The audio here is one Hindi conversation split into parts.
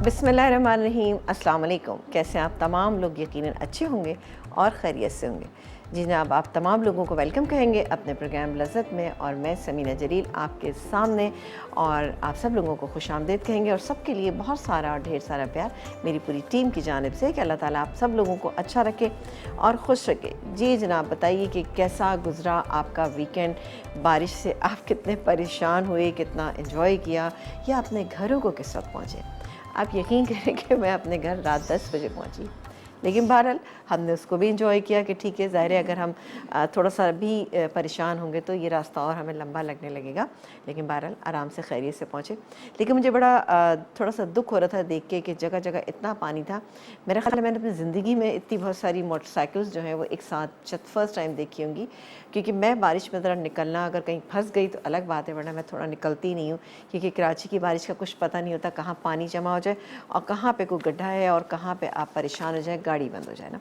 बिस्मिल्लाहिर्रहमानिर्रहीम, अस्सलाम वालेकुम। कैसे आप तमाम लोग यकीनन अच्छे होंगे और खैरियत से होंगे। जी जनाब, आप तमाम लोगों को वेलकम कहेंगे अपने प्रोग्राम लज़्ज़त में, और मैं समीना जलील आपके सामने, और आप सब लोगों को खुशामदीद कहेंगे, और सबके लिए बहुत सारा और ढेर सारा प्यार मेरी पूरी टीम की जानिब से कि अल्लाह ताला आप सब लोगों को अच्छा रखे और खुश रखे। जी जनाब, बताइए कि कैसा गुज़रा आपका वीकेंड, बारिश से आप कितने परेशान हुए, कितना इन्जॉय किया, या अपने घरों को किस वक्त पहुँचे। आप यकीन करें कि मैं अपने घर रात 10 बजे पहुंची, लेकिन बहरहाल हमने उसको भी इंजॉय किया कि ठीक है, ज़ाहिर है अगर हम थोड़ा सा भी परेशान होंगे तो ये रास्ता और हमें लंबा लगने लगेगा, लेकिन बहरहाल आराम से खैरियत से पहुँचे। लेकिन मुझे बड़ा थोड़ा सा दुख हो रहा था देख के कि जगह जगह इतना पानी था। मेरा ख्याल है मैंने अपनी ज़िंदगी में इतनी बहुत सारी मोटरसाइकिल्स जो हैं वो एक साथ फर्स्ट टाइम देखी होंगी, क्योंकि मैं बारिश में ज़रा निकलना, अगर कहीं फंस गई तो अलग बात है, वरना मैं थोड़ा निकलती नहीं हूँ, क्योंकि कराची की बारिश का कुछ पता नहीं होता, कहाँ पानी जमा हो जाए और कहाँ पे कोई गड्ढा है और कहाँ पे आप परेशान हो जाए, गाड़ी बंद हो जाए ना।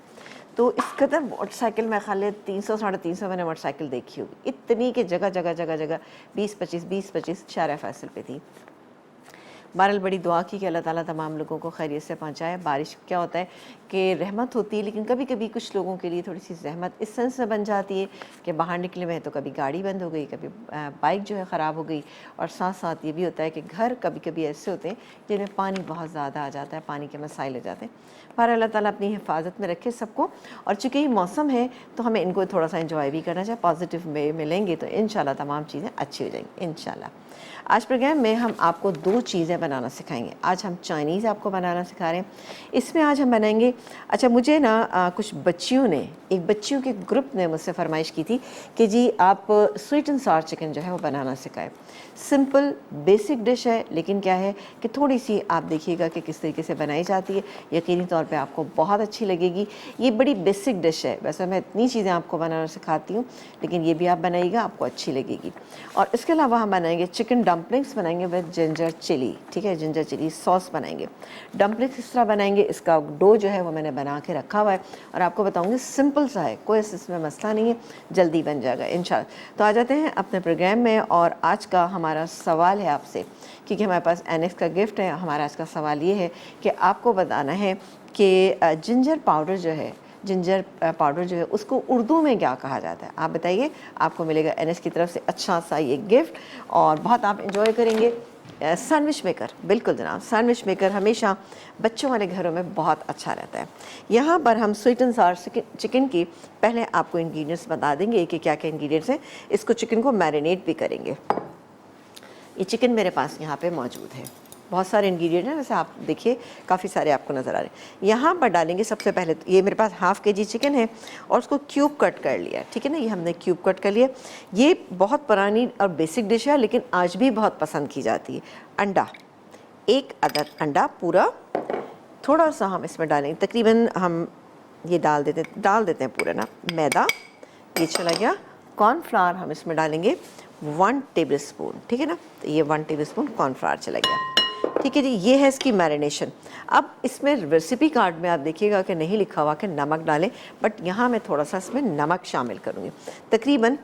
तो इस कदर मोटरसाइकिल में ख्याल है 300 साढ़े 300 मैंने मोटरसाइकिल देखी होगी, इतनी कि जगह जगह जगह जगह 20-25 शारा फैसल पे थी। बहरहाल बड़ी दुआ की कि अल्लाह ताला तमाम लोगों को खैरियत से पहुँचाए। बारिश क्या होता है कि रहमत होती है, लेकिन कभी कभी कुछ लोगों के लिए थोड़ी सी जहमत इस सेंस में बन जाती है कि बाहर निकले हुए हैं तो कभी गाड़ी बंद हो गई, कभी बाइक जो है ख़राब हो गई, और साथ साथ ये भी होता है कि घर कभी कभी ऐसे होते हैं जिनमें पानी बहुत ज़्यादा आ जाता है, पानी के मसाइल हो जाते हैं। पर अल्लाह ताला अपनी हिफाजत में रखे सबको, और चूँकि ये मौसम है तो हमें इनको थोड़ा सा इंजॉय भी करना चाहिए। पॉजिटिव वे में लेंगे तो इंशाल्लाह तमाम चीज़ें अच्छी हो जाएंगी इंशाल्लाह। आज प्रोग्राम में हम आपको 2 चीज़ें बनाना सिखाएंगे। आज हम चाइनीज़ आपको बनाना सिखा रहे हैं। इसमें आज हम बनाएंगे, अच्छा मुझे ना कुछ बच्चियों ने, एक बच्चियों के ग्रुप ने मुझसे फरमाइश की थी कि जी आप स्वीट एंड सावर चिकन जो है वो बनाना सिखाएं। सिंपल बेसिक डिश है, लेकिन क्या है कि थोड़ी सी आप देखिएगा कि किस तरीके से बनाई जाती है, यकीनी तौर पे आपको बहुत अच्छी लगेगी। ये बड़ी बेसिक डिश है, वैसे मैं इतनी चीज़ें आपको बनाना सिखाती हूँ, लेकिन ये भी आप बनाइएगा, आपको अच्छी लगेगी। और इसके अलावा हम बनाएंगे चिकन डम्पलिंग्स बनाएंगे विद जिंजर चिली, ठीक है, जिंजर चिली सॉस बनाएंगे। डम्पलिंग्स इस तरह बनाएंगे, इसका डो जो है वो मैंने बना के रखा हुआ है, और आपको बताऊँगी सिंपल सा है, कोई इसमें मसला नहीं है, जल्दी बन जाएगा इंशाल्लाह। तो आ जाते हैं अपने प्रोग्राम में, और आज का हमारा सवाल है आपसे, क्योंकि हमारे पास एनेक्स का गिफ्ट है। हमारा आज का सवाल ये है कि आपको बताना है कि जिंजर पाउडर जो है, जिंजर पाउडर जो है उसको उर्दू में क्या कहा जाता है, आप बताइए। आपको मिलेगा एनएस की तरफ से अच्छा सा ये गिफ्ट, और बहुत आप इंजॉय करेंगे। सैंडविच मेकर, बिल्कुल जनाब, सैंडविच मेकर हमेशा बच्चों वाले घरों में बहुत अच्छा रहता है। यहाँ पर हम स्वीट एंड सावर चिकन की पहले आपको इंग्रेडिएंट्स बता देंगे कि क्या क्या इंग्रेडिएंट्स हैं। इसको चिकन को मैरिनेट भी करेंगे। ये चिकन मेरे पास यहाँ पे मौजूद है, बहुत सारे इंग्रेडिएंट हैं, वैसे आप देखिए काफ़ी सारे आपको नज़र आ रहे हैं। यहाँ पर डालेंगे सबसे पहले, तो ये मेरे पास ½ kg चिकन है और उसको क्यूब कट कर लिया, ठीक है ना, ये हमने क्यूब कट कर लिया। ये बहुत पुरानी और बेसिक डिश है, लेकिन आज भी बहुत पसंद की जाती है। अंडा, 1 अदद अंडा पूरा, थोड़ा सा हम इसमें डालेंगे, तकरीबन हम ये डाल देते हैं पूरा ना। मैदा, ये चला गया। कॉर्नफ्लावर हम इसमें डालेंगे 1 टेबल स्पून, ठीक है ना, तो ये 1 टेबल स्पून कॉर्नफ्लावर चला गया, ठीक है जी। ये है इसकी मैरिनेशन। अब इसमें रेसिपी कार्ड में आप देखिएगा कि नहीं लिखा हुआ कि नमक डालें, बट यहाँ मैं थोड़ा सा इसमें नमक शामिल करूँगी, तकरीबन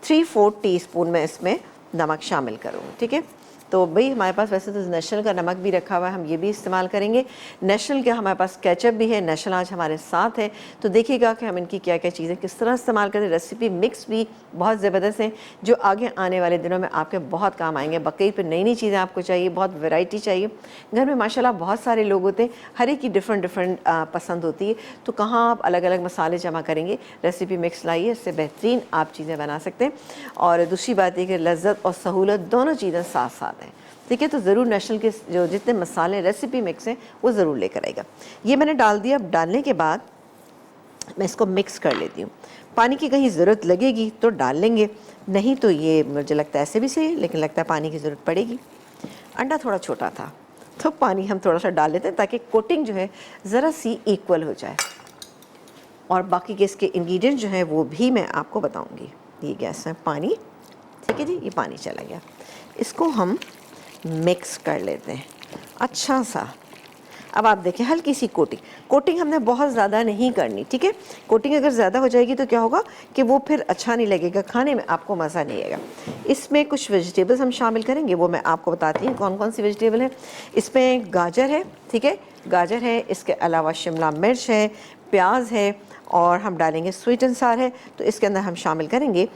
3/4 टीस्पून में इसमें नमक शामिल करूँगी, ठीक है। तो भाई हमारे पास वैसे तो नेशनल का नमक भी रखा हुआ है, हम ये भी इस्तेमाल करेंगे। नेशनल का हमारे पास केचप भी है, नेशनल आज हमारे साथ है। तो देखिएगा कि हम इनकी क्या क्या चीज़ें किस तरह इस्तेमाल करें। रेसिपी मिक्स भी बहुत ज़बरदस्त हैं, जो आगे आने वाले दिनों में आपके बहुत काम आएंगे। बकरीद पर नई नई चीज़ें आपको चाहिए, बहुत वैरायटी चाहिए। घर में माशाल्लाह बहुत सारे लोग होते हैं, हर एक की डिफरेंट पसंद होती है, तो कहाँ आप अलग अलग मसाले जमा करेंगे। रेसिपी मिक्स लाइए, इससे बेहतरीन आप चीज़ें बना सकते हैं। और दूसरी बात यह कि लज्जत और सहूलत दोनों चीज़ें साथ साथ हैं, ठीक है। तो ज़रूर नेशनल के जो जितने मसाले रेसिपी मिक्स हैं वो ज़रूर लेकर आएगा। ये मैंने डाल दिया। अब डालने के बाद मैं इसको मिक्स कर लेती हूँ। पानी की कहीं ज़रूरत लगेगी तो डाल लेंगे, नहीं तो ये मुझे लगता है ऐसे भी सही, लेकिन लगता है पानी की ज़रूरत पड़ेगी। अंडा थोड़ा छोटा था तो पानी हम थोड़ा सा डाल लेते हैं, ताकि कोटिंग जो है ज़रा सी इक्वल हो जाए। और बाकी के इसके इंग्रेडिएंट जो हैं वो भी मैं आपको बताऊँगी। ये गैस है पानी, ठीक है जी, ये पानी चला गया। इसको हम मिक्स कर लेते हैं अच्छा सा। अब आप देखें हल्की सी कोटिंग हमने बहुत ज़्यादा नहीं करनी, ठीक है। कोटिंग अगर ज़्यादा हो जाएगी तो क्या होगा कि वो फिर अच्छा नहीं लगेगा, खाने में आपको मज़ा नहीं आएगा। इसमें कुछ वेजिटेबल्स हम शामिल करेंगे, वो मैं आपको बताती हूँ कौन कौन सी वेजिटेबल है। इसमें गाजर है, ठीक है, गाजर है, इसके अलावा शिमला मिर्च है, प्याज है, और हम डालेंगे स्वीट एंड सार है। तो इसके अंदर हम शामिल करेंगे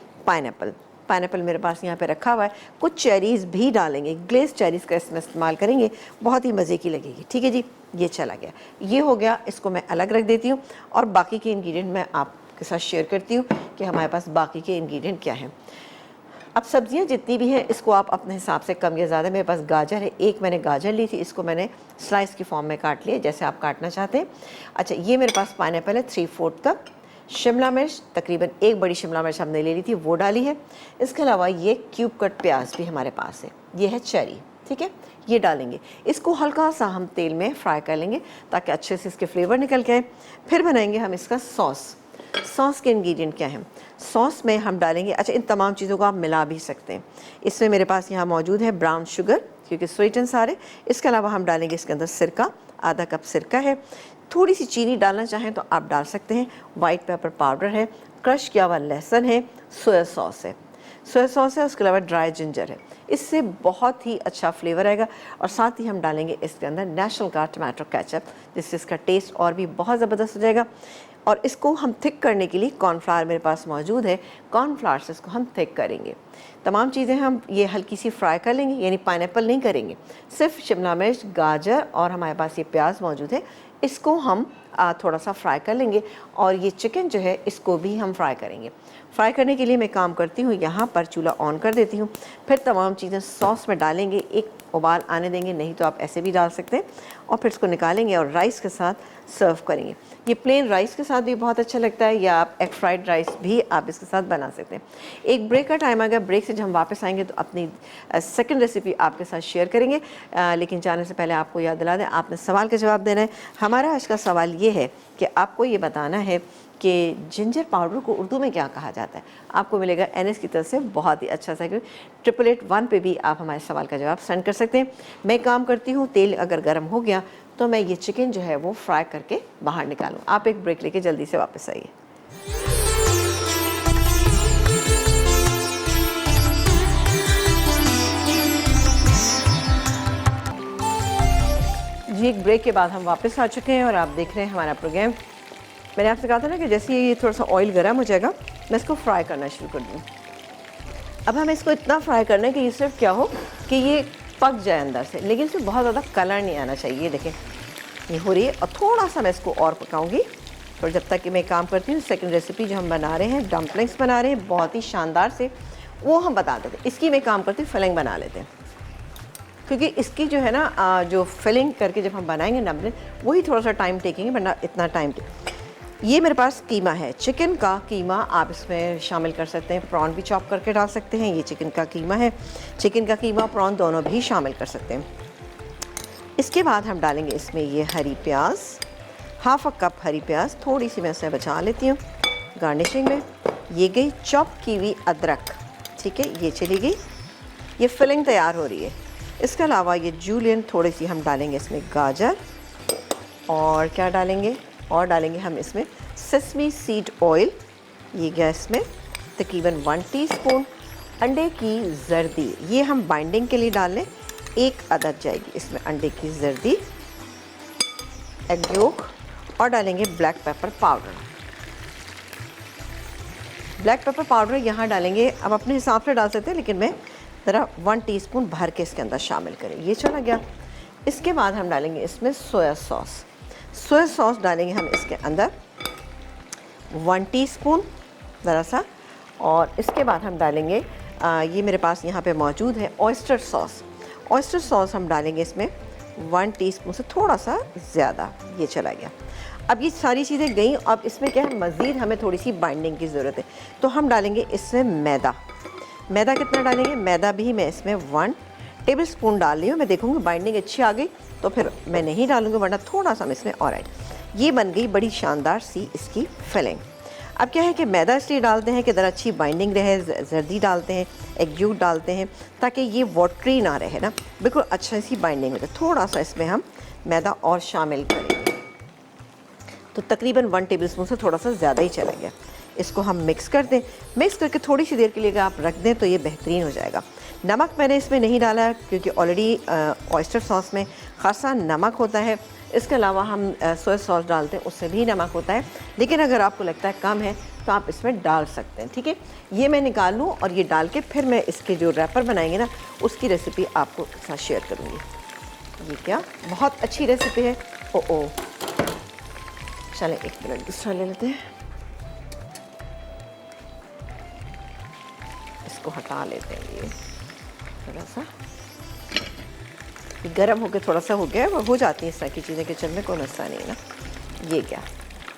पाइनएप्पल मेरे पास यहाँ पे रखा हुआ है। कुछ चेरीज़ भी डालेंगे, ग्लेस चेरीज़ का इसमें इस्तेमाल करेंगे, बहुत ही मज़े की लगेगी, ठीक है जी। ये चला गया, ये हो गया, इसको मैं अलग रख देती हूँ और बाकी के इंग्रेडिएंट मैं आपके साथ शेयर करती हूँ कि हमारे पास बाकी के इंग्रेडिएंट क्या हैं। अब सब्जियां जितनी भी हैं इसको आप अपने हिसाब से कम या ज़्यादा, मेरे पास गाजर है, एक मैंने गाजर ली थी, इसको मैंने स्लाइस की फॉर्म में काट लिया जैसे आप काटना चाहते हैं। अच्छा, ये मेरे पास पाइनएप्पल है 3/4 कप, शिमला मिर्च तकरीबन 1 बड़ी शिमला मिर्च हमने ले ली थी, वो डाली है। इसके अलावा ये क्यूब कट प्याज भी हमारे पास है, ये है चेरी, ठीक है, ये डालेंगे। इसको हल्का सा हम तेल में फ्राई कर लेंगे ताकि अच्छे से इसके फ्लेवर निकल के आए। फिर बनाएंगे हम इसका सॉस के इंग्रेडिएंट क्या हैं। सॉस में हम डालेंगे, अच्छा इन तमाम चीज़ों को आप मिला भी सकते हैं। इसमें मेरे पास यहाँ मौजूद है ब्राउन शुगर, क्योंकि स्वीट एंड सारे। इसके अलावा हम डालेंगे इसके अंदर सिरका, आधा कप सिरका है। थोड़ी सी चीनी डालना चाहें तो आप डाल सकते हैं। वाइट पेपर पाउडर है, क्रश किया हुआ लहसुन है, सोया सॉस है, उसके अलावा ड्राई जिंजर है। इससे बहुत ही अच्छा फ्लेवर आएगा। और साथ ही हम डालेंगे इसके अंदर नेशनल का टमाटो केचप, जिससे इसका टेस्ट और भी बहुत ज़बरदस्त हो जाएगा। और इसको हम थिक करने के लिए कॉर्नफ्लावर मेरे पास मौजूद है, कॉर्नफ्लावर से इसको हम थिक करेंगे। तमाम चीज़ें हम ये हल्की सी फ्राई कर लेंगे, यानी पाइनएप्पल नहीं करेंगे, सिर्फ शिमला मिर्च, गाजर और हमारे पास ये प्याज मौजूद है, इसको हम थोड़ा सा फ्राई कर लेंगे। और ये चिकन जो है इसको भी हम फ्राई करेंगे। फ्राई करने के लिए मैं काम करती हूँ, यहाँ पर चूल्हा ऑन कर देती हूँ। फिर तमाम चीज़ें सॉस में डालेंगे, एक उबाल आने देंगे, नहीं तो आप ऐसे भी डाल सकते हैं। और फिर इसको निकालेंगे और राइस के साथ सर्व करेंगे। ये प्लेन राइस के साथ भी बहुत अच्छा लगता है, या आप एग फ्राइड राइस भी आप इसके साथ बना सकते हैं। एक ब्रेक का टाइम आ गया, ब्रेक से जब हम वापस आएंगे तो अपनी सेकंड रेसिपी आपके साथ शेयर करेंगे। लेकिन जाने से पहले आपको याद दिला दें, आपने सवाल का जवाब देना है। हमारा आज का सवाल ये है कि आपको ये बताना है कि जिंजर पाउडर को उर्दू में क्या कहा जाता है। आपको मिलेगा NS की तरफ से बहुत ही अच्छा सा, 888 पे भी आप हमारे सवाल का जवाब सेंड कर सकते हैं। मैं काम करती हूँ, तेल अगर गर्म हो गया तो मैं ये चिकन जो है वो फ्राई करके बाहर निकालूँ। आप एक ब्रेक लेके जल्दी से वापस आइए। जी, एक ब्रेक के बाद हम वापस आ चुके हैं और आप देख रहे हैं हमारा प्रोग्राम। मैंने आपसे कहा था ना कि जैसे ये थोड़ा सा ऑयल गर्म हो जाएगा मैं इसको फ्राई करना शुरू कर दूँ। अब हमें इसको इतना फ्राई करना है कि ये सिर्फ क्या हो कि ये पक जाए अंदर से, लेकिन इसमें बहुत ज़्यादा कलर नहीं आना चाहिए। देखें ये हो रही है, और थोड़ा सा मैं इसको और पकाऊंगी। और जब तक कि मैं काम करती हूँ, सेकंड रेसिपी जो हम बना रहे हैं, डम्पलिंग्स बना रहे हैं बहुत ही शानदार से, वो हम बता देते हैं। इसकी मैं काम करती हूँ, फिलिंग बना लेते हैं, क्योंकि इसकी जो है ना जो फिलिंग करके जब हम बनाएंगे डम्पलिंग, वही थोड़ा सा टाइम टेकेंगे, वरना इतना टाइम। ये मेरे पास कीमा है, चिकन का कीमा आप इसमें शामिल कर सकते हैं, प्रॉन भी चॉप करके डाल सकते हैं। ये चिकन का कीमा है, चिकन का कीमा प्रॉन दोनों भी शामिल कर सकते हैं। इसके बाद हम डालेंगे इसमें ये हरी प्याज, हाफ अ कप हरी प्याज, थोड़ी सी मैं इसे बचा लेती हूँ गार्निशिंग में। ये गई चॉप की हुई अदरक, ठीक है, ये चली गई। ये फिलिंग तैयार हो रही है। इसके अलावा ये जूलियन थोड़ी सी हम डालेंगे इसमें गाजर, और क्या डालेंगे, और डालेंगे हम इसमें सेसमी सीड ऑयल। ये गया इसमें तकरीबन 1 टीस्पून। अंडे की जर्दी, ये हम बाइंडिंग के लिए डाल लें, 1 अदद जाएगी इसमें अंडे की जर्दी, एग योक, और डालेंगे black pepper powder. Black pepper powder यहाँ डालेंगे, अब अपने हिसाब से डाल सकते हैं, लेकिन मैं ज़रा 1 टीस्पून भर के इसके अंदर शामिल करें। ये चला गया। इसके बाद हम डालेंगे इसमें सोया सॉस डालेंगे हम इसके अंदर 1 टीस्पून ज़रा सा। और इसके बाद हम डालेंगे ये मेरे पास यहाँ पे मौजूद है ऑयस्टर सॉस हम डालेंगे इसमें 1 टीस्पून से थोड़ा सा ज़्यादा। ये चला गया। अब ये सारी चीज़ें गई। अब इसमें क्या है, मज़ीद हमें थोड़ी सी बाइंडिंग की ज़रूरत है, तो हम डालेंगे इसमें मैदा कितना डालेंगे, मैदा भी मैं इसमें 1 टेबल स्पून डाल रही हूँ। मैं देखूँगी बाइंडिंग अच्छी आ गई तो फिर मैं नहीं डालूँगी, वरना थोड़ा सा मैं इसमें और ऐड। ये बन गई बड़ी शानदार सी इसकी फिलिंग। अब क्या है कि मैदा इसलिए डालते हैं कि ज़रा अच्छी बाइंडिंग रहे, जर्दी डालते हैं, एग यॉल्क डालते हैं ताकि ये वाटरी ना रहे ना, बिल्कुल अच्छा सी बाइंडिंग रहे। थोड़ा सा इसमें हम मैदा और शामिल करेंगे, तो तकरीबन 1 टेबलस्पून से थोड़ा सा ज़्यादा ही चला गया। इसको हम मिक्स कर दें, मिक्स करके थोड़ी सी देर के लिए अगर आप रख दें तो ये बेहतरीन हो जाएगा। नमक मैंने इसमें नहीं डाला है क्योंकि ऑलरेडी ऑयस्टर सॉस में खासा नमक होता है। इसके अलावा हम सोया सॉस डालते हैं, उससे भी नमक होता है, लेकिन अगर आपको लगता है कम है तो आप इसमें डाल सकते हैं। ठीक है, ये मैं निकाल लूँ और ये डाल के फिर मैं इसके जो रैपर बनाएंगे ना उसकी रेसिपी आपको साथ शेयर करूँगी। ये क्या बहुत अच्छी रेसिपी है। ओ चलें 1 मिनट दूसरा ले लेते हैं, इसको हटा लेते हैं। ये थोड़ा सा गरम होकर थोड़ा सा हो गया है, वो हो जाती है इस तरह की चीज़ें किचन में, कोई मसला नहीं है ना। ये क्या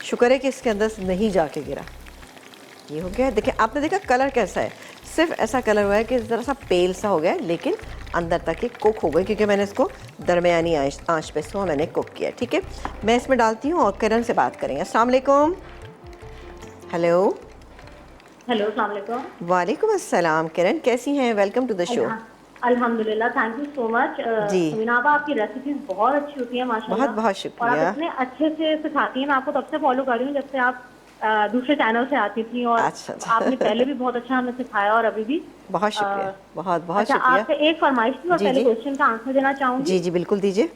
शुक्र है कि इसके अंदर नहीं जाके गिरा। ये हो गया, देखिए आपने देखा कलर कैसा है, सिर्फ ऐसा कलर हुआ है कि ज़रा सा पेल सा हो गया है, लेकिन अंदर तक ये कुक हो गए क्योंकि मैंने इसको दरमियानी आंच पे इसको मैंने कुक किया। ठीक है, मैं इसमें डालती हूँ और किरण से बात करेंगे। अस्सलाम वालेकुम। हेलो अस्सलाम वालेकुम। वालेकुम अस्सलाम। किरण कैसी हैं? Welcome to the show. अल्हम्दुलिल्लाह, थैंक यू सो मच। जी समीना आपा, आपकी रेसिपीज बहुत अच्छी होती है माशाल्लाह। बहुत बहुत शुक्रिया। और आप इतने अच्छे से सिखाती हैं, मैं आपको तब से फॉलो कर रही हूँ जब से आप दूसरे चैनल से आती थी, और अच्छा। आपने पहले भी बहुत अच्छा हमें सिखाया और अभी भी। बहुत शुक्रिया, बहुत बहुत अच्छा, शुक्रिया। आपसे एक फरमाइश थी और जी, पहले जी। क्वेश्चन का आंसर देना चाहूँगी। जी जी बिल्कुल दीजिए।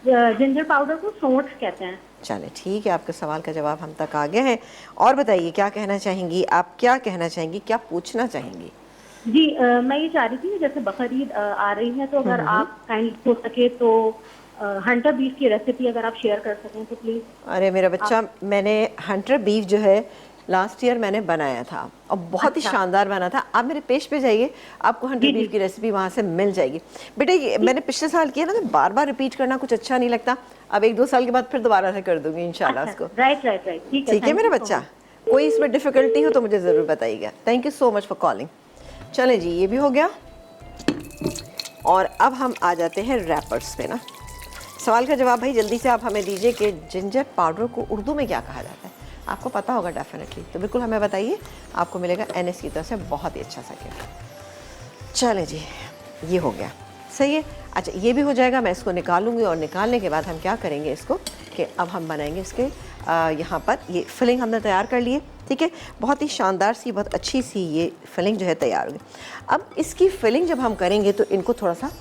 जिंजर पाउडर को सोंठ कहते हैं। चले ठीक है, आपके सवाल का जवाब हम तक आ गया है। और बताइए क्या कहना चाहेंगी आप, क्या कहना चाहेंगी, क्या पूछना चाहेंगी? जी, मैं ये चाह रही थी जैसे बकरीद आ रही है, तो अगर आप काइंड हो सके तो हंटर बीफ की रेसिपी अगर आप शेयर कर सकें तो प्लीज़। अरे मेरा बच्चा, मैंने हंटर बीफ जो है लास्ट ईयर मैंने बनाया था और बहुत ही शानदार बना था। आप मेरे पेज पे जाइए, आपको हंटर बीफ की रेसिपी वहाँ से मिल जाएगी। बेटा ये मैंने पिछले साल किया ना, तो बार बार रिपीट करना कुछ अच्छा नहीं लगता। अब 1-2 साल के बाद फिर दोबारा से कर दूंगी इंशाल्लाह इसको। राइट, ठीक है मेरा बच्चा, कोई इसमें डिफ़िकल्टी हो तो मुझे ज़रूर बताइएगा। Thank you so much for calling. चलें जी, ये भी हो गया और अब हम आ जाते हैं रैपर्स पे ना। सवाल का जवाब भाई जल्दी से आप हमें दीजिए कि जिंजर पाउडर को उर्दू में क्या कहा जाता है। आपको पता होगा डेफिनेटली, तो बिल्कुल हमें बताइए, आपको मिलेगा NS की तरफ से बहुत ही अच्छा सा गिफ्ट। चलें जी, ये हो गया, सही है। अच्छा ये भी हो जाएगा, मैं इसको निकालूंगी और निकालने के बाद हम क्या करेंगे इसको कि अब हम बनाएंगे इसके यहाँ पर ये फिलिंग हमने तैयार कर ली है। ठीक है, बहुत ही शानदार सी, बहुत अच्छी सी ये फिलिंग जो है तैयार होगी। अब इसकी फिलिंग जब हम करेंगे तो इनको थोड़ा सा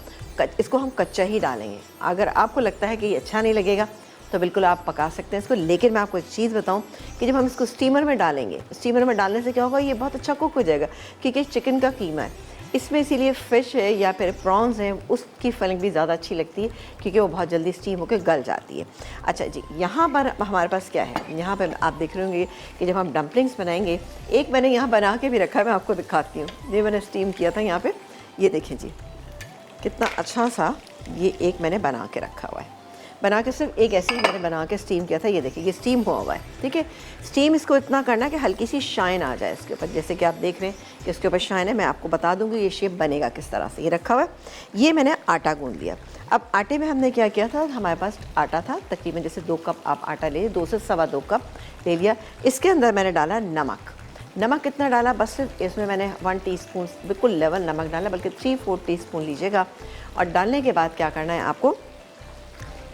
इसको हम कच्चा ही डालेंगे। अगर आपको लगता है कि ये अच्छा नहीं लगेगा तो बिल्कुल आप पका सकते हैं इसको, लेकिन मैं आपको एक चीज़ बताऊं कि जब हम इसको स्टीमर में डालेंगे, स्टीमर में डालने से क्या होगा, ये बहुत अच्छा कुक हो जाएगा क्योंकि चिकन का कीमा है इसमें, इसीलिए फ़िश है या फिर प्रॉन्स हैं उसकी फिलिंग भी ज़्यादा अच्छी लगती है क्योंकि वो बहुत जल्दी स्टीम होकर गल जाती है। अच्छा जी, यहाँ पर हमारे पास क्या है, यहाँ पर आप देख रहे होंगे कि जब हम डम्पलिंग्स बनाएंगे, एक मैंने यहाँ बना के भी रखा है, मैं आपको दिखाती हूँ। ये मैंने स्टीम किया था यहाँ पर, ये देखें जी कितना अच्छा सा ये एक मैंने बना के रखा हुआ है। बना के सिर्फ एक ऐसे ही मैंने बना के स्टीम किया था। ये देखिए ये स्टीम हुआ हुआ है। ठीक है, स्टीम इसको इतना करना कि हल्की सी शाइन आ जाए इसके ऊपर, जैसे कि आप देख रहे हैं कि इसके ऊपर शाइन है। मैं आपको बता दूंगी ये शेप बनेगा किस तरह से। ये रखा हुआ है, ये मैंने आटा गूंद लिया। अब आटे में हमने क्या किया था, हमारे पास आटा था तकरीबन जैसे 2 कप आप आटा ले, 2 से सवा 2 कप ले लिया। इसके अंदर मैंने डाला नमक। नमक कितना डाला, बस सिर्फ इसमें मैंने 1 टीस्पून, बिल्कुल लेवल नमक डाला, बल्कि 3-4 टीस्पून लीजिएगा। और डालने के बाद क्या करना है आपको,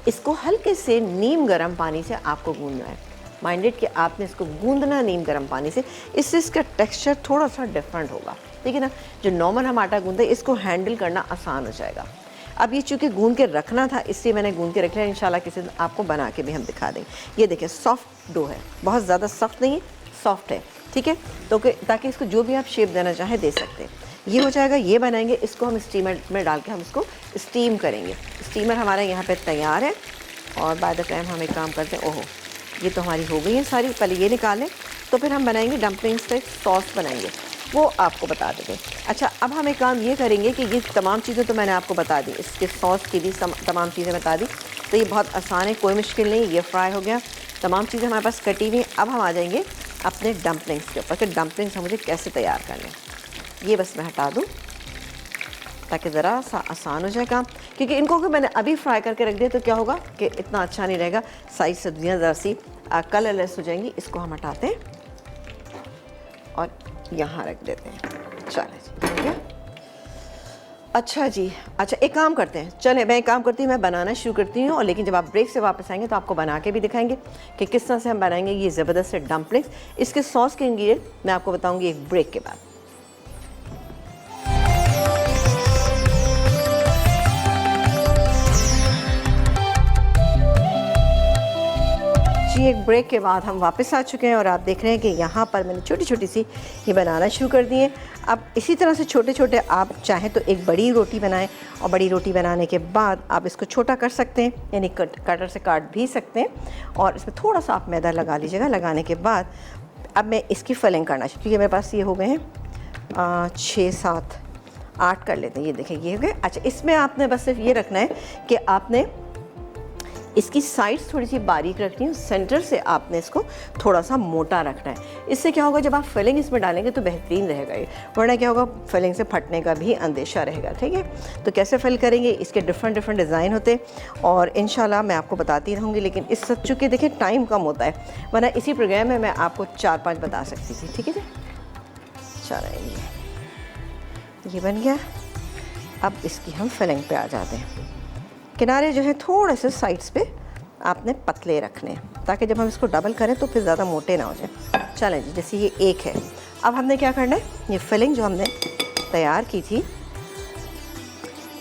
इसको हल्के से नीम गर्म पानी से आपको गूंदना है। माइंडेड कि आपने इसको गूंदना नीम गर्म पानी से, इससे इसका टेक्सचर थोड़ा सा डिफरेंट होगा। ठीक है ना, जो नॉर्मल हम आटा गूंदते हैं इसको हैंडल करना आसान हो जाएगा। अब ये चूँकि गूंद के रखना था इसलिए मैंने गूंद के रख लिया। इंशाल्लाह किसी दिन आपको बना के भी हम दिखा देंगे। ये देखिए सॉफ्ट डो है, बहुत ज़्यादा सॉफ्ट नहीं है, सॉफ्ट है। ठीक है, तो ताकि इसको जो भी आप शेप देना चाहें दे सकते हैं। ये हो जाएगा, ये बनाएंगे, इसको हम स्टीमर में डाल के हम इसको स्टीम करेंगे। स्टीमर हमारा यहाँ पे तैयार है और बाय द टाइम हम एक काम करते हैं, ओहो ये तो हमारी हो गई है सारी, पहले ये निकालें तो फिर हम बनाएंगे डम्पलिंग्स पे सॉस बनाएंगे, वो आपको बता देंगे। अच्छा अब हम एक काम ये करेंगे कि ये तमाम चीज़ें तो मैंने आपको बता दी, इसके सॉस की भी तमाम चीज़ें बता दी, तो ये बहुत आसान है, कोई मुश्किल नहीं। ये फ्राई हो गया, तमाम चीज़ें हमारे पास कटी हुई। अब हम आ जाएंगे अपने डम्पलिंग्स के ऊपर कि डम्पलिंग्स हम मुझे कैसे तैयार करने। ये बस मैं हटा दूँ ताकि ज़रा सा आसान हो जाए काम, क्योंकि इनको अगर मैंने अभी फ्राई करके रख दिया तो क्या होगा कि इतना अच्छा नहीं रहेगा, साइज़ सब्जियाँ ज़रा सी कलरलेस हो जाएंगी। इसको हम हटाते हैं और यहाँ रख देते हैं। चलें जी, ठीक है। अच्छा जी, अच्छा एक काम करते हैं, चलें मैं एक काम करती हूँ, मैं बनाना शुरू करती हूँ, और लेकिन जब आप ब्रेक से वापस आएंगे तो आपको बना के भी दिखाएंगे कि किस तरह से हम बनाएंगे ये ज़बरदस्त से डम्पलिंग्स। इसके सॉस के इंग्रेडिएंट मैं आपको बताऊँगी एक ब्रेक के बाद। जी एक ब्रेक के बाद हम वापस आ चुके हैं और आप देख रहे हैं कि यहाँ पर मैंने छोटी छोटी सी ये बनाना शुरू कर दी है। अब इसी तरह से छोटे छोटे आप चाहें तो एक बड़ी रोटी बनाएं, और बड़ी रोटी बनाने के बाद आप इसको छोटा कर सकते हैं, यानी कटर से काट भी सकते हैं, और इसमें थोड़ा सा आप मैदा लगा लीजिएगा। लगाने के बाद अब मैं इसकी फिलिंग करना शुरू, क्योंकि मेरे पास ये हो गए हैं 6 7 8 कर लेते हैं। ये देखें ये हो गए। अच्छा इसमें आपने बस सिर्फ ये रखना है कि आपने इसकी साइड्स थोड़ी सी बारीक रखनी है, सेंटर से आपने इसको थोड़ा सा मोटा रखना है। इससे क्या होगा, जब आप फिलिंग इसमें डालेंगे तो बेहतरीन रहेगा ये, वरना क्या होगा फिलिंग से फटने का भी अंदेशा रहेगा। ठीक है, तो कैसे फिल करेंगे, इसके डिफरेंट डिज़ाइन होते हैं और इंशाल्लाह मैं आपको बताती रहूँगी। लेकिन इस सब चूँकि देखिए टाइम कम होता है, वरना इसी प्रोग्राम में मैं आपको 4-5 बता सकती थी। ठीक है जी, चलो ये बन गया। अब इसकी हम फिलिंग पे आ जाते हैं। किनारे जो है थोड़े से साइड्स पे आपने पतले रखने हैं, ताकि जब हम इसको डबल करें तो फिर ज़्यादा मोटे ना हो जाए। चलें जी, जैसे ये एक है, अब हमने क्या करना है, ये फिलिंग जो हमने तैयार की थी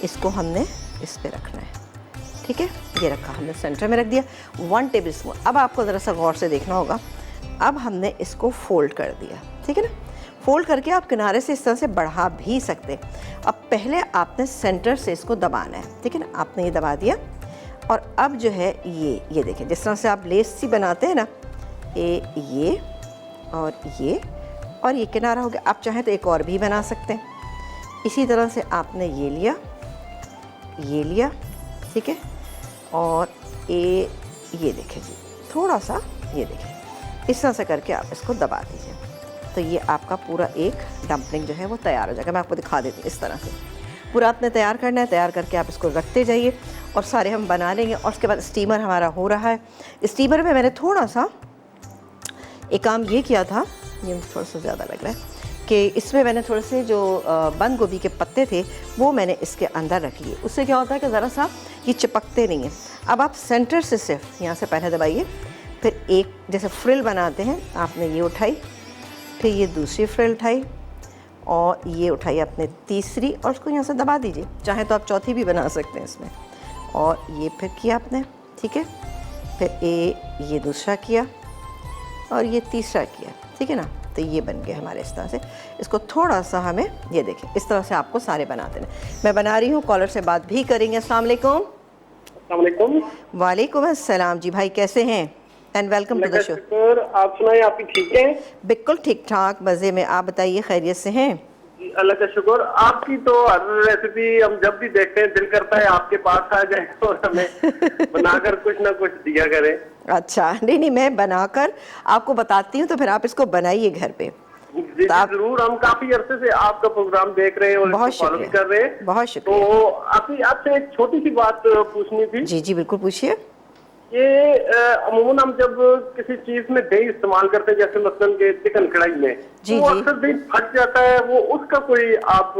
इसको हमने इस पे रखना है। ठीक है, ये रखा हमने, सेंटर में रख दिया 1 टेबल स्पून। अब आपको ज़रा सा गौर से देखना होगा, अब हमने इसको फोल्ड कर दिया। ठीक है ना, फोल्ड करके आप किनारे से इस तरह से बढ़ा भी सकते हैं। अब पहले आपने सेंटर से इसको दबाना है। ठीक है ना, आपने ये दबा दिया, और अब जो है ये देखिए जिस तरह से आप लेस सी बनाते हैं ना, ये और ये किनारा हो गया। आप चाहें तो एक और भी बना सकते हैं। इसी तरह से आपने ये लिया, ठीक है, और ये देखिए जी, थोड़ा सा ये देखिए इस तरह से करके आप इसको दबा दीजिए, तो ये आपका पूरा एक डम्पलिंग जो है वो तैयार हो जाएगा। मैं आपको दिखा देती हूँ, इस तरह से पूरा आपने तैयार करना है। तैयार करके आप इसको रखते जाइए और सारे हम बना लेंगे। और उसके बाद स्टीमर हमारा हो रहा है। स्टीमर में मैंने थोड़ा सा एक काम ये किया था, ये थोड़ा सा ज़्यादा लग रहा है, कि इसमें मैंने थोड़े से जो बंद गोभी के पत्ते थे वो मैंने इसके अंदर रख लिए। उससे क्या होता है कि ज़रा सा ये चिपकते नहीं हैं। अब आप सेंटर से सिर्फ यहाँ से पहले दबाइए, फिर एक जैसे फ्रिल बनाते हैं आपने ये उठाई, फिर ये दूसरी फ्रिल उठाई, और ये उठाई आपने तीसरी, और उसको यहाँ से दबा दीजिए। चाहे तो आप चौथी भी बना सकते हैं इसमें। और ये फिर किया आपने, ठीक है, फिर ये दूसरा किया और ये तीसरा किया। ठीक है ना, तो ये बन गया हमारे इस तरह से। इसको थोड़ा सा हमें ये देखें इस तरह से आपको सारे बना देना। मैं बना रही हूँ, कॉलर से बात भी करेंगे। अस्सलाम वालेकुम। वालेकुम अस्सलाम जी, भाई कैसे हैं? And welcome to the show. आप सुनाइए, आप ठीक हैं? बिल्कुल ठीक ठाक, मज़े में। आप बताइए, खैरियत से हैं? जी अल्लाह का शुक्र। आपकी तो हर रेसिपी हम जब भी देखते हैं दिल करता है आपके पास आ जाए और हमें बनाकर कुछ ना कुछ दिया करें। अच्छा, नहीं मैं बनाकर आपको बताती हूँ, तो फिर आप इसको बनाइए घर पे। जी जरूर, हम काफी अरसे से आपका प्रोग्राम देख रहे हैं और बहुत फॉलो भी कर रहे हैं। बहुत शुक्रिया। तो आपसे एक छोटी सी बात पूछनी थी। जी जी बिल्कुल पूछिए। ये अमूमन हम जब किसी चीज में दही इस्तेमाल करते हैं, जैसे मसलन के चिकन कढ़ाई में, जी, तो अक्सर दही फट जाता है। वो उसका कोई आप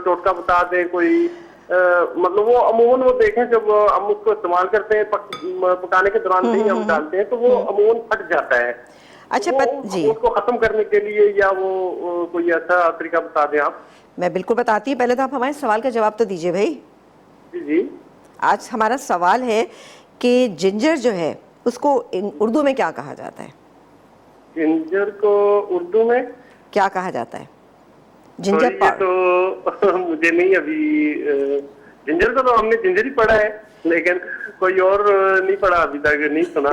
टोटका बता दें, कोई मतलब वो अमूमन वो देखें जब हम उसको इस्तेमाल करते हैं पकाने के दौरान दही हम डालते हैं तो वो अमूमन फट जाता है। अच्छा जी, उसको खत्म करने के लिए या वो कोई ऐसा तरीका बता दें आप। मैं बिल्कुल बताती हूँ। पहले तो आप हमारे सवाल का जवाब तो दीजिए भाई। जी जी, आज हमारा सवाल है कि जिंजर जो है उसको उर्दू में क्या कहा जाता है? जिंजर को उर्दू में क्या कहा जाता है? जिंजर पाउडर तो मुझे नहीं अभी, जिंजर को तो हमने जिंजर ही पढ़ा है, लेकिन कोई और नहीं पढ़ा अभी तक, नहीं सुना।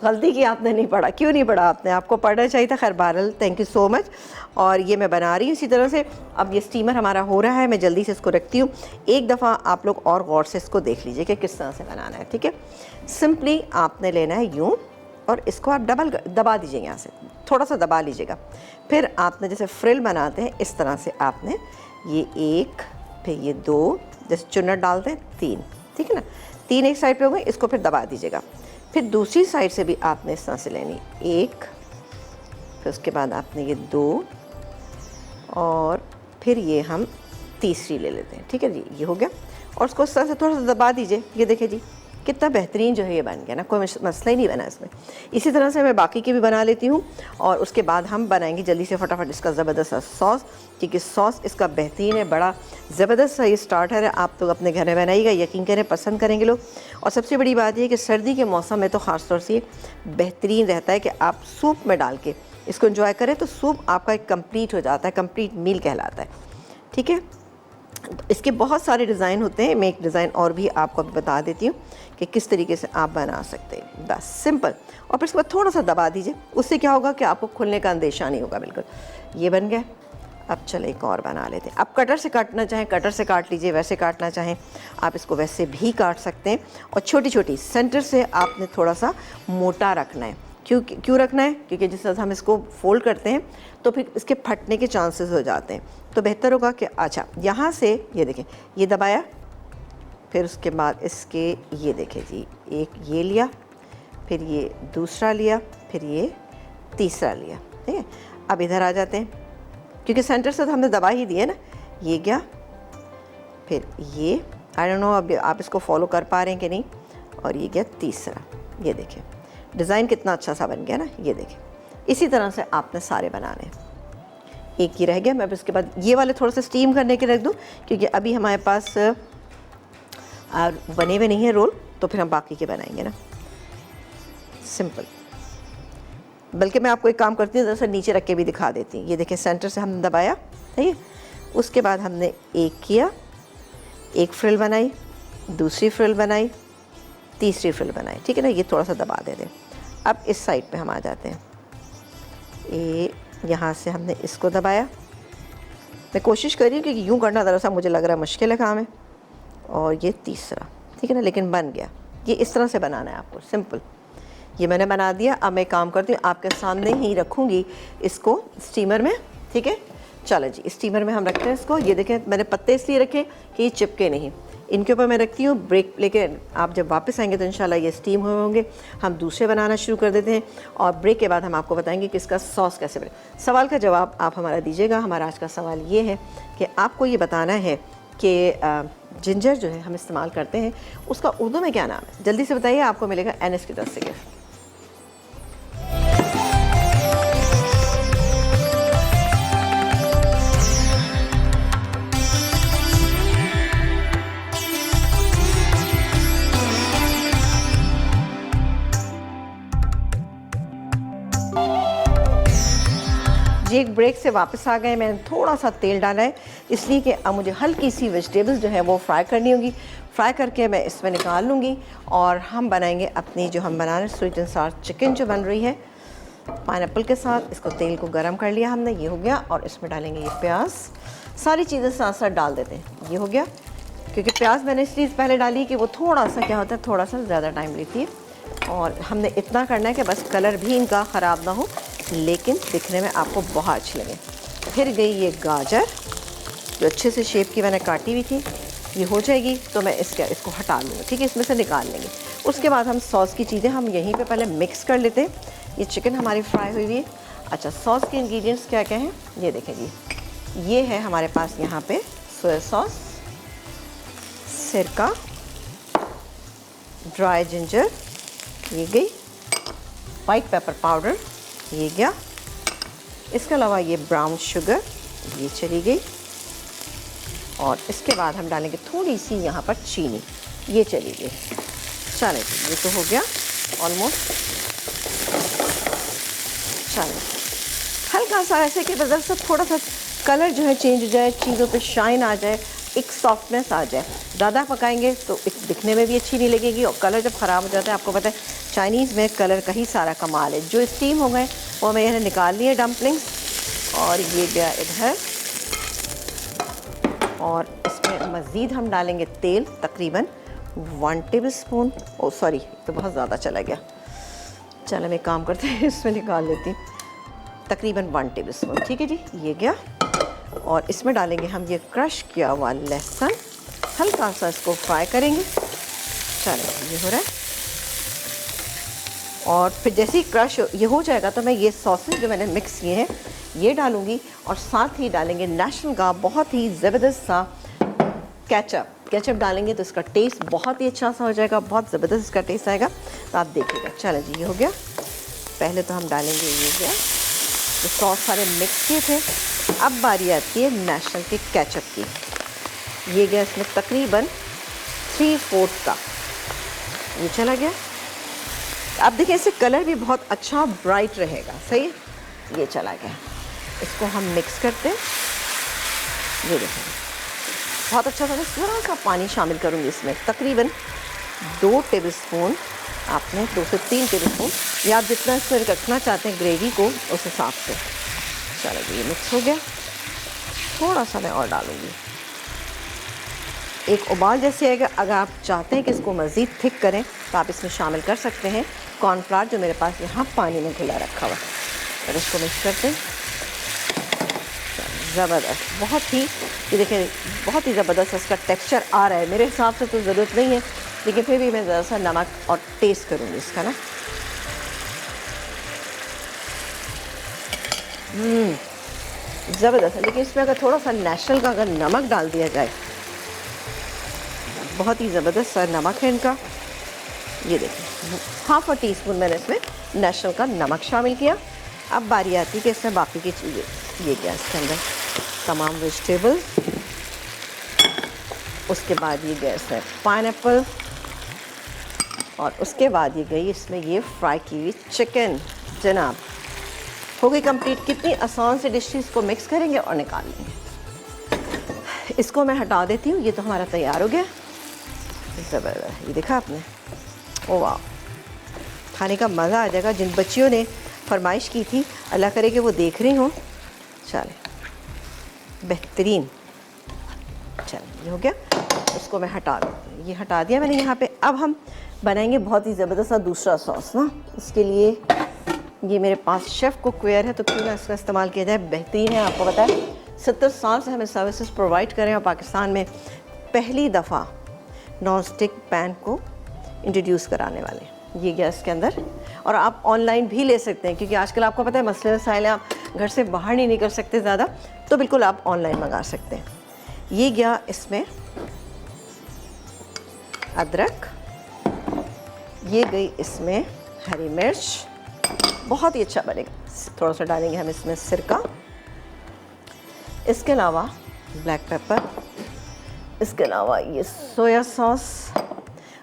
गलती की आपने, नहीं पढ़ा। क्यों नहीं पढ़ा आपने? आपको पढ़ना चाहिए था। खैर बहरहाल थैंक यू सो मच। और ये मैं बना रही हूँ इसी तरह से। अब ये स्टीमर हमारा हो रहा है, मैं जल्दी से इसको रखती हूँ। एक दफ़ा आप लोग और गौर से इसको देख लीजिए कि किस तरह से बनाना है। ठीक है, सिंपली आपने लेना है यूँ, और इसको आप दबा दीजिए, यहाँ से थोड़ा सा दबा लीजिएगा। फिर आपने जैसे फ्रिल बनाते हैं इस तरह से आपने ये 1, फिर ये 2, जैसे चुन्नट डालते हैं 3, ठीक है ना, 3 एक साइड पे हो गए, इसको फिर दबा दीजिएगा। फिर दूसरी साइड से भी आपने इस तरह से लेनी, 1, फिर उसके बाद आपने ये 2 और फिर ये हम तीसरी ले लेते हैं। ठीक है जी, ये हो गया। और उसको इस तरह से थोड़ा सा दबा दीजिए। ये देखिए जी कितना बेहतरीन जो है ये बन गया ना, कोई मसला ही नहीं बना इसमें। इसी तरह से मैं बाकी की भी बना लेती हूँ और उसके बाद हम बनाएंगे जल्दी से फटाफट इसका ज़बरदस्त सा सॉस, क्योंकि सॉस इसका बेहतरीन है, बड़ा ज़बरदस्त सा ये स्टार्टर है। आप तो अपने घर में बनाइएगा, यकीन करें पसंद करेंगे लोग। और सबसे बड़ी बात यह कि सर्दी के मौसम में तो ख़ास तौर से बेहतरीन रहता है कि आप सूप में डाल के इसको एंजॉय करें, तो सूप आपका एक कंप्लीट हो जाता है, कंप्लीट मील कहलाता है। ठीक है, इसके बहुत सारे डिज़ाइन होते हैं। मैं एक डिज़ाइन और भी आपको अभी बता देती हूँ कि किस तरीके से आप बना सकते हैं। बस सिंपल। और फिर इसके बाद थोड़ा सा दबा दीजिए, उससे क्या होगा कि आपको खुलने का अंदेशा नहीं होगा। बिल्कुल ये बन गया। अब चले एक और बना लेते हैं। आप कटर से काटना चाहें कटर से काट लीजिए, वैसे काटना चाहें आप इसको वैसे भी काट सकते हैं। और छोटी छोटी सेंटर से आपने थोड़ा सा मोटा रखना है। क्यों रखना है? क्योंकि जिस तरह से हम इसको फोल्ड करते हैं तो फिर इसके फटने के चांसेस हो जाते हैं। तो बेहतर होगा कि अच्छा यहाँ से ये देखें, ये दबाया, फिर उसके बाद इसके ये देखें जी, एक ये लिया, फिर ये दूसरा लिया, फिर ये तीसरा लिया। ठीक है, अब इधर आ जाते हैं, क्योंकि सेंटर से तो हमने दबा ही दिया ना। ये गया, फिर ये, आई डोंट नो अब आप इसको फॉलो कर पा रहे हैं कि नहीं। और ये गया तीसरा। ये देखें डिज़ाइन कितना अच्छा सा बन गया ना। ये देखें, इसी तरह से आपने सारे बनाने हैं। एक ही रह गया। मैं अब इसके बाद ये वाले थोड़ा सा स्टीम करने के रख दूँ, क्योंकि अभी हमारे पास बने हुए नहीं है रोल, तो फिर हम बाकी के बनाएंगे ना। सिंपल। बल्कि मैं आपको एक काम करती हूँ, जैसे नीचे रख के भी दिखा देती हूँ। ये देखें सेंटर से हमने दबाया, ठीक है, उसके बाद हमने एक किया, एक फ्रिल बनाई, दूसरी फ्रिल बनाई, तीसरी फ्रिल बनाई। ठीक है ना, ये थोड़ा सा दबा दे दें। अब इस साइड पे हम आ जाते हैं। ये यहाँ से हमने इसको दबाया। मैं कोशिश कर रही हूँ कि यूँ करना दरअसल मुझे लग रहा है मुश्किल है काम है। और ये तीसरा, ठीक है ना, लेकिन बन गया। ये इस तरह से बनाना है आपको, सिंपल। ये मैंने बना दिया। अब मैं काम करती हूँ, आपके सामने ही रखूँगी इसको स्टीमर में। ठीक है, चलो जी, स्टीमर में हम रखते हैं इसको। ये देखें मैंने पत्ते इसलिए रखे कि ये चिपके नहीं। इनके ऊपर मैं रखती हूँ। ब्रेक लेके आप जब वापस आएंगे तो इंशाल्लाह ये स्टीम हुए होंगे। हम दूसरे बनाना शुरू कर देते हैं और ब्रेक के बाद हम आपको बताएंगे कि इसका सॉस कैसे बने। सवाल का जवाब आप हमारा दीजिएगा। हमारा आज का सवाल ये है कि आपको ये बताना है कि जिंजर जो है हम इस्तेमाल करते हैं उसका उर्दू में क्या नाम है। जल्दी से बताइए, आपको मिलेगा NS की तरफ से गिफ्ट। जी एक ब्रेक से वापस आ गए। मैंने थोड़ा सा तेल डाला है इसलिए कि अब मुझे हल्की सी वेजिटेबल्स जो है वो फ्राई करनी होगी। फ्राई करके मैं इसमें निकाल लूँगी और हम बनाएंगे अपनी जो हम बना रहे हैं स्वीट एंड सार चिकन जो बन रही है पाइनएप्पल के साथ। इसको तेल को गर्म कर लिया हमने, ये हो गया। और इसमें डालेंगे ये प्याज। सारी चीज़ें साथ साथ डाल देते हैं। ये हो गया, क्योंकि प्याज मैंने इसलिए पहले डाली कि वो थोड़ा सा क्या होता है, थोड़ा सा ज़्यादा टाइम लेती है। और हमने इतना करना है कि बस कलर भी इनका ख़राब ना हो लेकिन दिखने में आपको बहुत अच्छी लगे। फिर गई ये गाजर जो अच्छे से शेप की मैंने काटी हुई थी। ये हो जाएगी तो मैं इसको हटा लूँगी। ठीक है, इसमें से निकाल लेंगे। उसके बाद हम सॉस की चीज़ें हम यहीं पे पहले मिक्स कर लेते हैं। ये चिकन हमारी फ्राई हुई हुई है। अच्छा, सॉस के इंग्रेडिएंट्स क्या क्या हैं ये देखें जी। ये है हमारे पास यहाँ पे सोया सॉस, सिरका, ड्राई जिंजर, ये गई, वाइट पेपर पाउडर, ये गया। इसके अलावा ये ब्राउन शुगर, ये चली गई। और इसके बाद हम डालेंगे थोड़ी सी यहाँ पर चीनी, ये चली गई। चलें, ये तो हो गया ऑलमोस्ट। चलें, हल्का सा ऐसे कि बस से थोड़ा सा कलर जो है चेंज हो जाए, चीज़ों पे शाइन आ जाए, एक सॉफ्टनेस आ जाए। ज़्यादा पकाएंगे तो दिखने में भी अच्छी नहीं लगेगी और कलर जब ख़राब हो जाता है, आपको पता है चाइनीज़ में कलर का ही सारा कमाल है। जो स्टीम हो गए वो मैं यहाँ निकाल लिए डम्पलिंग्स। और ये गया इधर। और इसमें मज़ीद हम डालेंगे तेल, तकरीबन 1 टेबलस्पून। ओ सॉरी, तो बहुत ज़्यादा चला गया। चलो मैं काम करते हैं, इसमें निकाल लेती हूँ। तकरीबन 1 टेबलस्पून, ठीक है जी, ये गया। और इसमें डालेंगे हम ये क्रश किया हुआ लहसुन। हल्का सा इसको फ्राई करेंगे। चलो, ये हो रहा है। और फिर जैसे ही क्रश ये हो जाएगा तो मैं ये सॉसेस जो मैंने मिक्स किए हैं ये डालूँगी, और साथ ही डालेंगे नेशनल का बहुत ही ज़बरदस्त सा केचप डालेंगे तो इसका टेस्ट बहुत ही अच्छा सा हो जाएगा, बहुत ज़बरदस्त इसका टेस्ट आएगा। तो आप देखिएगा। चलो जी, ये हो गया। पहले तो हम डालेंगे ये गया, तो सॉस सारे मिक्स किए थे। अब बारी आती है नेशनल के केचप की। ये गया इसमें तकरीबन 3/4 का, ये चला गया। अब देखिए इससे कलर भी बहुत अच्छा ब्राइट रहेगा। सही है, ये चला गया। इसको हम मिक्स करते हैं। ये देखिए बहुत अच्छा सा। थोड़ा सा पानी शामिल करूँगी इसमें, तकरीबन 2 टेबलस्पून। आपने 2 से 3 टेबलस्पून, या आप जितना इसमें रखना चाहते हैं ग्रेवी को उस हिसाब से। चलो ये मिक्स हो गया। थोड़ा सा मैं और डालूँगी। एक उबाल जैसे आएगा, अगर आप चाहते हैं कि इसको मज़ीद थिक करें तो आप इसमें शामिल कर सकते हैं कॉर्नफ्लावर, जो मेरे पास यहाँ पानी में घुला रखा हुआ। और इसको मिक्स करते हैं। ज़बरदस्त, बहुत ही, ये देखें बहुत ही ज़बरदस्त इसका टेक्सचर आ रहा है। मेरे हिसाब से तो ज़रूरत नहीं है, लेकिन फिर भी मैं ज़रा सा नमक और टेस्ट करूँगी इसका ना। ज़बरदस्त है। लेकिन इसमें अगर थोड़ा सा नेशनल का अगर नमक डाल दिया जाए, बहुत ही ज़बरदस्त सा नमक है इनका। ये देखिए 1/2 टीस्पून मैंने इसमें नेशनल का नमक शामिल किया। अब बारी आती है कि इसमें बाकी की चीज़ें। ये क्या इसके अंदर तमाम वेजिटेबल, उसके बाद ये गया इसमें पाइनएप्पल, और उसके बाद ये गई इसमें ये फ्राई की हुई चिकन। जनाब हो गई कंप्लीट। कितनी आसान से डिश, इसको मिक्स करेंगे और निकाल लेंगे। इसको मैं हटा देती हूँ। ये तो हमारा तैयार हो गया। ज़बरदस्त, ये देखा आपने। ओ वाह, खाने का मज़ा आ जाएगा। जिन बच्चियों ने फरमाइश की थी, अल्लाह करे कि वो देख रही हों। चले, बेहतरीन। चलो ये हो गया। इसको मैं हटा देती हूँ। ये हटा दिया मैंने यहाँ पे। अब हम बनाएंगे बहुत ही ज़बरदस्त सा दूसरा सॉस ना। इसके लिए ये मेरे पास शेफ़ कुकवेयर है, तो क्यों ना इसका इस्तेमाल किया जाए। बेहतरीन है। आपको पता है 70 साल से हमें सर्विसेज प्रोवाइड करें, और पाकिस्तान में पहली दफ़ा नॉन स्टिक पैन को इंट्रोड्यूस कराने वाले। ये गैस के अंदर, और आप ऑनलाइन भी ले सकते हैं, क्योंकि आजकल आपको पता है मसले मसाइल, आप घर से बाहर नहीं निकल सकते ज़्यादा, तो बिल्कुल आप ऑनलाइन मंगा सकते हैं। ये गया इसमें अदरक, ये गई इसमें हरी मिर्च, बहुत ही अच्छा बनेगा। थोड़ा सा डालेंगे हम इसमें सिरका, इसके अलावा ब्लैक पेपर, इसके अलावा ये सोया सॉस,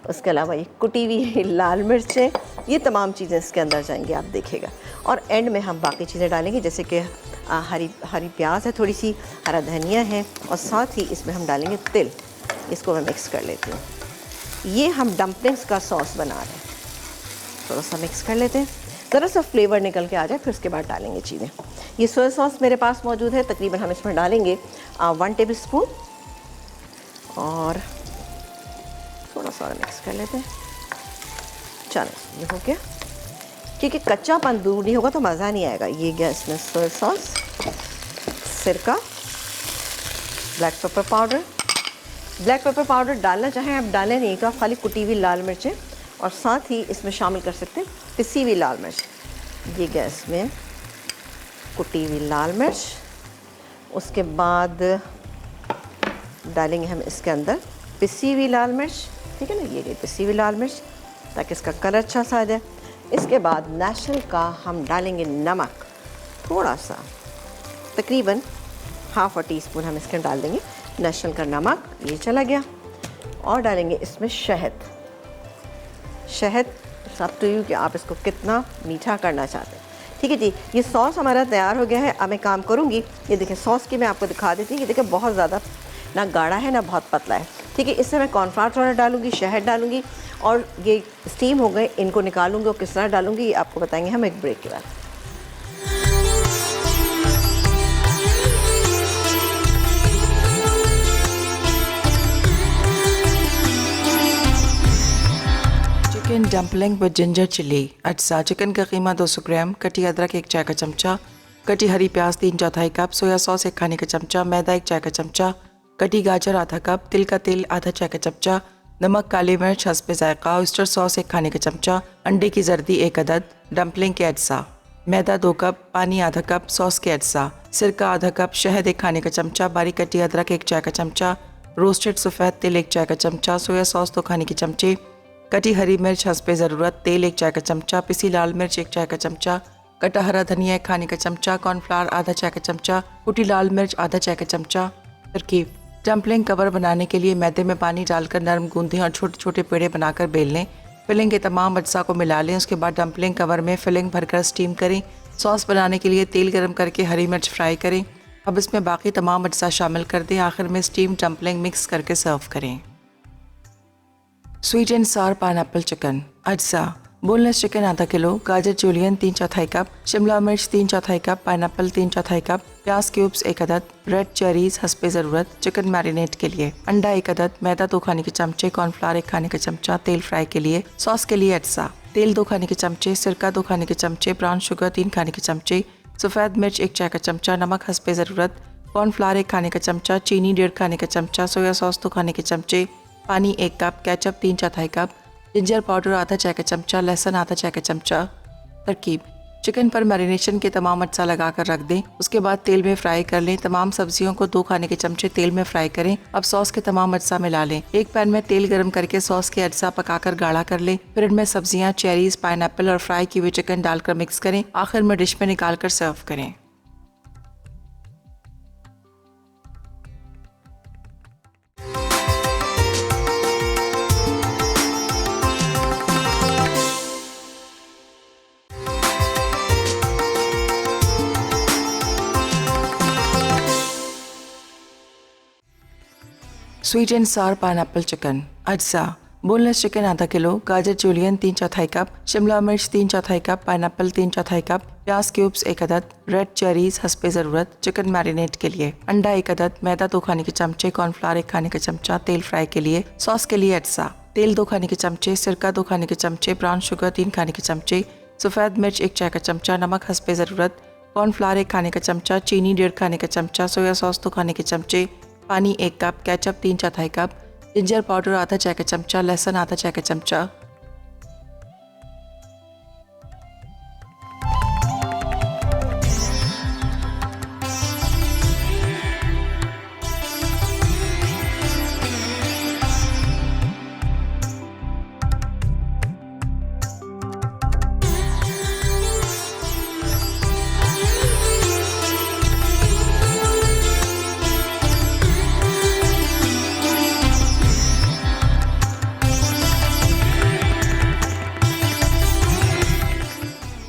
उसके अलावा ये कुटी हुई लाल मिर्चें, ये तमाम चीज़ें इसके अंदर जाएंगी, आप देखिएगा। और एंड में हम बाकी चीज़ें डालेंगे, जैसे कि हरी प्याज है, थोड़ी सी हरा धनिया है, और साथ ही इसमें हम डालेंगे तिल। इसको मैं मिक्स कर लेती हूँ। ये हम डम्पलिंग्स का सॉस बना रहे हैं। थोड़ा सा मिक्स कर लेते हैं, ज़रा सा फ्लेवर निकल के आ जाए, फिर उसके बाद डालेंगे चीज़ें। ये सोया सॉस मेरे पास मौजूद है, तकरीबन हम इसमें डालेंगे 1 टेबल स्पून, और थोड़ा सा मिक्स कर लेते हैं। चलो ये हो गया, क्योंकि कच्चापन दूर नहीं होगा तो मज़ा नहीं आएगा। ये गया इसमें सोया सॉस, सिरका, black pepper powder. Black pepper powder डालना चाहें आप डालें, नहीं का खाली कुटी हुई लाल मिर्चें, और साथ ही इसमें शामिल कर सकते हैं पिसी हुई लाल मिर्च। ये गया इसमें कुटी हुई लाल मिर्च। उसके बाद डालेंगे हम इसके अंदर पिसी हुई लाल मिर्च, ठीक है ना। ये गई पिसी हुई लाल मिर्च, ताकि इसका कलर अच्छा सा आ जाए। इसके बाद नेशनल का हम डालेंगे नमक, थोड़ा सा, तकरीबन 1/2 टीस्पून हम इसके डाल देंगे नेशनल का नमक। ये चला गया। और डालेंगे इसमें शहद। सब टू यू कि आप इसको कितना मीठा करना चाहते हैं। ठीक है जी, ये सॉस हमारा तैयार हो गया है। अब मैं काम करूँगी, ये देखें सॉस की मैं आपको दिखा देती हूँ। ये देखें बहुत ज़्यादा ना गाढ़ा है ना बहुत पतला है, ठीक है। इससे मैं कॉर्नफ्लावर थोड़ा डालूँगी, शहद डालूँगी, और ये स्टीम हो गए, इनको निकालूँगी। और किस तरह डालूँगी ये आपको बताएंगे हम एक ब्रेक के बाद। Chicken dumpling with ginger chilli. अज्जा चिकन का कीमा 200 ग्राम, कटी अदरक 1 चाय का चमचा, कटी हरी प्याज 3/4 कप, सोया सॉस 1 खाने का चमचा, मैदा 1 चाय का चमचा, कटी गाजर आधा कप, तिल का तेल आधा चाय का चमचा, नमक, काली मिर्च हस्बे जायका, ऑयस्टर सॉस 1 खाने का चमचा, अंडे की जर्दी 1 अदद, डम्पलिंग के अज्जा, मैदा 2 कप, पानी आधा कप, सॉस के अज्जा, सिरका आधा कप, शहद 1 खाने का चमचा, बारीक कटी अदरक 1 चाय का चमचा, रोस्टेड सफ़ेद तिल 1 चाय का चमचा, सोया सॉस 2 खाने के चमचे, कटी हरी मिर्च हस्बे ज़रूरत, तेल 1 चाय का चमचा, पिसी लाल मिर्च 1 चाय का चमचा, कटा हरा धनिया 1 खाने का चमचा, कॉर्नफ्लावर आधा चाय का चमचा, कुटी लाल मिर्च आधा चाय का चमचा। तरकीब: डम्पलिंग कवर बनाने के लिए मैदे में पानी डालकर नरम गूंदें और छोटे छोटे पेड़े बनाकर बेल लें। फिलिंग के तमाम अज्जा को मिला लें। उसके बाद डम्पलिंग कवर में फिलिंग भरकर स्टीम करें। सॉस बनाने के लिए तेल गर्म करके हरी मिर्च फ्राई करें। अब इसमें बाकी तमाम अज्जा शामिल कर दें। आखिर में स्टीम डम्पलिंग मिक्स करके सर्व करें। स्वीट एंड सार पाइनएप्पल चिकन। अज्जा: बोनलेस चिकन आधा किलो, गाजर जूलियन 3/4 कप, शिमला मिर्च 3/4 कप, पाइनएप्पल 3/4 कप, प्याज क्यूब्स 1 अदद, रेड चेरीज हस्बे ज़रूरत, चिकन मैरिनेट के लिए, अंडा 1 अदद, मैदा 2 खाने के चमचे, कॉर्नफ्लावर 1 खाने का चमचा, तेल फ्राई के लिए, सॉस के लिए अज्जा, तेल 2 खाने के चमचे, सिरका 2 खाने के चमचे, ब्राउन शुगर 3 खाने के चमचे, सफ़ेद मिर्च 1 चाय का चमचा, नमक हस्बे ज़रूरत, कॉर्नफ्लावर 1 खाने का चमचा, चीनी 1.5 खाने का चमचा, सोया सॉस 2 खाने के चमचे, पानी 1 cup, ketchup 3/4 cup, ginger powder आधा चाय का चमचा, लहसुन आधा चाय का चमचा। तरकीब: चिकन पर मैरिनेशन के तमाम अज्जा लगाकर रख दें। उसके बाद तेल में फ्राई कर लें। तमाम सब्जियों को 2 खाने के चमचे तेल में फ्राई करें। अब सॉस के तमाम अज्जा मिला लें। एक पैन में तेल गर्म करके सॉस के अज्जा पकाकर गाढ़ा कर लें। फिर इनमें सब्जियां, चेरीज, पाइनएप्पल और फ्राई किए हुए चिकन डालकर मिक्स करें। आखिर में डिश में निकाल कर सर्व करें। स्वीट एंड सार पाइनएप्पल चिकन। अज्जा: बोनलेस चिकन आधा किलो, गाजर जूलियन 3/4 कप, शिमला मिर्च 3/4 कप, पाइनएप्पल 3/4 कप, प्याज क्यूब्स 1 अदद, रेड चेरीज हस्बे ज़रूरत, चिकन मैरिनेट के लिए, अंडा 1 अदद, मैदा 2 खाने के चमचे, कॉर्नफ्लावर 1 खाने का चमचा, तेल फ्राई के लिए, सॉस के लिए अज्जा, तेल 2 खाने के चमचे, सिरका 2 खाने के चमचे, ब्राउन शुगर 3 खाने के चमचे, सफ़ेद मिर्च 1 चाय का चमचा, नमक हस्बे ज़रूरत, कॉर्नफ्लावर 1 खाने का चमचा, चीनी 1.5 खाने का चमचा, सोया सॉस 2 खाने के चमचे, पानी 1 cup, ketchup 3/4 cup, ginger powder आधा चाय का चमचा, लहसुन आधा चाय का चमचा।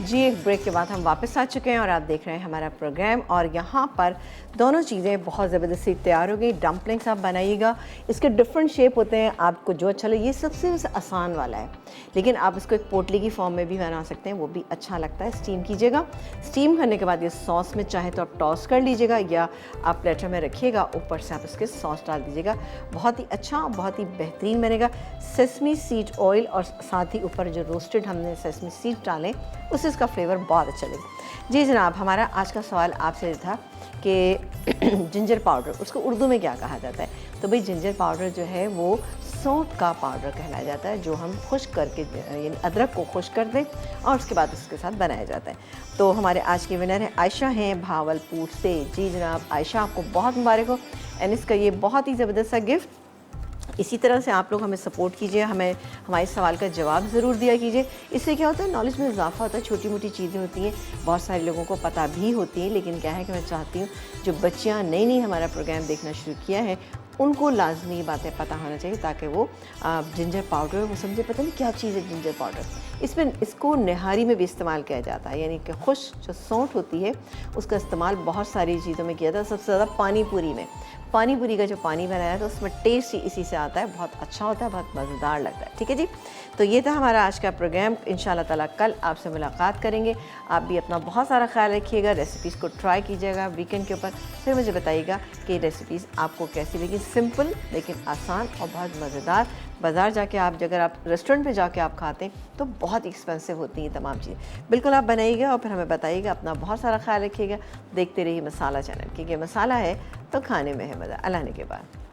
जी, एक ब्रेक के बाद हम वापस आ चुके हैं और आप देख रहे हैं हमारा प्रोग्राम। और यहाँ पर दोनों चीज़ें बहुत ज़बरदस्ती तैयार हो गई। डम्पलिंग्स आप बनाइएगा, इसके डिफरेंट शेप होते हैं, आपको जो अच्छा लगे। ये सबसे आसान वाला है, लेकिन आप इसको एक पोटली की फॉर्म में भी बना सकते हैं, वो भी अच्छा लगता है। स्टीम कीजिएगा। स्टीम करने के बाद ये सॉस में चाहे तो आप टॉस कर लीजिएगा या आप प्लेटर में रखिएगा, ऊपर से आप इसके सॉस डाल दीजिएगा। बहुत ही अच्छा, बहुत ही बेहतरीन बनेगा। सेसमी सीड ऑयल और साथ ही ऊपर जो रोस्टेड हमने सेसमी सीड डालें, उससे इसका फ्लेवर बहुत अच्छा लगेगा। जी जनाब, हमारा आज का सवाल आपसे था कि जिंजर पाउडर, उसको उर्दू में क्या कहा जाता है? तो भाई जिंजर पाउडर जो है वो सौंठ का पाउडर कहलाया जाता है, जो हम खुश्क करके यानी अदरक को खुश्क कर दें और उसके बाद उसके साथ बनाया जाता है। तो हमारे आज के विनर हैं आयशा हैं भावलपुर से। जी जनाब, आयशा आपको बहुत मुबारक हो एंड इसका ये बहुत ही ज़बरदस्त सा गिफ्ट। इसी तरह से आप लोग हमें सपोर्ट कीजिए, हमें हमारे सवाल का जवाब ज़रूर दिया कीजिए। इससे क्या होता है, नॉलेज में इजाफा होता है। छोटी मोटी चीज़ें होती हैं, बहुत सारे लोगों को पता भी होती हैं, लेकिन क्या है कि मैं चाहती हूँ जो बच्चियाँ नई नई हमारा प्रोग्राम देखना शुरू किया है उनको लाजमी बातें पता होना चाहिए, ताकि वो जिंजर पाउडर वो समझे पता नहीं क्या चीज़ है जिंजर पाउडर। इसमें इसको नहारी में भी इस्तेमाल किया जाता है, यानी कि खुश्क जो सौंठ होती है उसका इस्तेमाल बहुत सारी चीज़ों में किया जाता है। सबसे ज़्यादा पानी पूरी में, पानी पूरी का जो पानी बनाया तो उसमें टेस्ट ही इसी से आता है, बहुत अच्छा होता है, बहुत मज़ेदार लगता है। ठीक है जी, तो ये था हमारा आज का प्रोग्राम। इंशाल्लाह ताला कल आपसे मुलाकात करेंगे। आप भी अपना बहुत सारा ख्याल रखिएगा, रेसिपीज़ को ट्राई कीजिएगा वीकेंड के ऊपर, फिर मुझे बताइएगा कि रेसिपीज़ आपको कैसी लगी। सिंपल लेकिन आसान और बहुत मज़ेदार। बाज़ार जाके आप अगर आप रेस्टोरेंट पे जाके आप खाते हैं तो बहुत एक्सपेंसिव होती हैं तमाम चीज़ें। बिल्कुल आप बनाइएगा और फिर हमें बताइएगा। अपना बहुत सारा ख्याल रखिएगा। देखते रहिए मसाला चैनल, क्योंकि मसाला है तो खाने में है मज़ा। अल्लाह ने के बाद।